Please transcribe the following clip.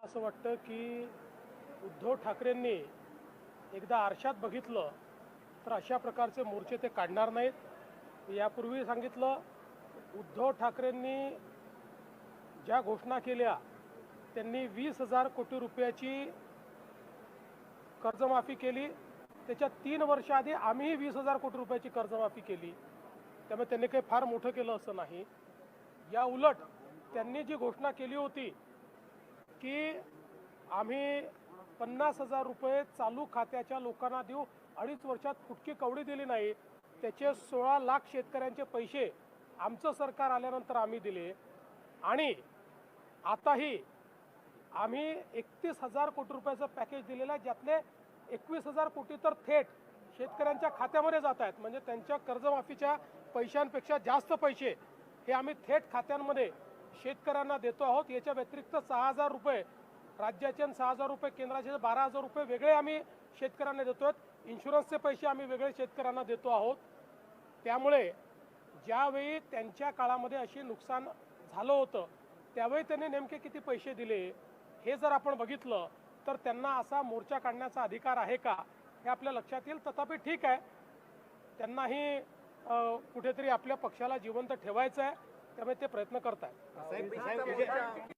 असं वाटतं की उद्धव ठाकरेंनी एकदा आरशात बघितलं तर अशा प्रकारचे मोर्चे ते काढणार नाहीत। यापूर्वी सांगितलं, उद्धव ठाकरेंनी ज्या घोषणा केल्या त्यांनी 20,000 कोटी रुपयाची कर्जमाफी केली। त्याच्या 3 वर्ष आधी आम्हीही 20,000 कोटी रुपयाची कर्जमाफी केली। त्यामुळे त्यांनी काही फार मोठं केलं असं नाही। या उलट त्यांनी जी घोषणा केली होती की आम्ही 50,000 रुपये चालू खात्याच्या लोकांना देऊ, 2.5 वर्षात फुटकी कवडी दिली नाही, त्याचे 16 लाख शेतकऱ्यांचे पैसे आमचं सरकार आल्यानंतर आम्ही दिले। आणि आताही आम्ही 31,000 कोटी रुपयाचं पॅकेज दिलेलं आहे, ज्यातले 21,000 कोटी तर थेट शेतकऱ्यांच्या खात्यामध्ये जात आहेत। म्हणजे त्यांच्या कर्जमाफीच्या पैशांपेक्षा जास्त पैसे हे आम्ही थेट खात्यांमध्ये शेतकऱ्यांना देतो आहोत। याच्या व्यतिरिक्त 6,000 रुपये राज्याचे आणि 6,000 रुपये केंद्राचे, 12,000 रुपये वेगळे आम्ही शेतकऱ्यांना देतो आहोत। इन्शुरन्सचे पैसे आम्ही वेगळे शेतकऱ्यांना देतो आहोत। त्यामुळे ज्यावेळी त्यांच्या काळामध्ये अशी नुकसान झालं होतं त्यावेळी त्यांनी नेमके किती पैसे दिले हे जर आपण बघितलं तर त्यांना असा मोर्चा काढण्याचा अधिकार आहे का हे आपल्या लक्षात येईल। तथापि ठीक आहे, त्यांनाही कुठेतरी आपल्या पक्षाला जिवंत ठेवायचं आहे, त्यामुळे ते प्रयत्न करत आहेत।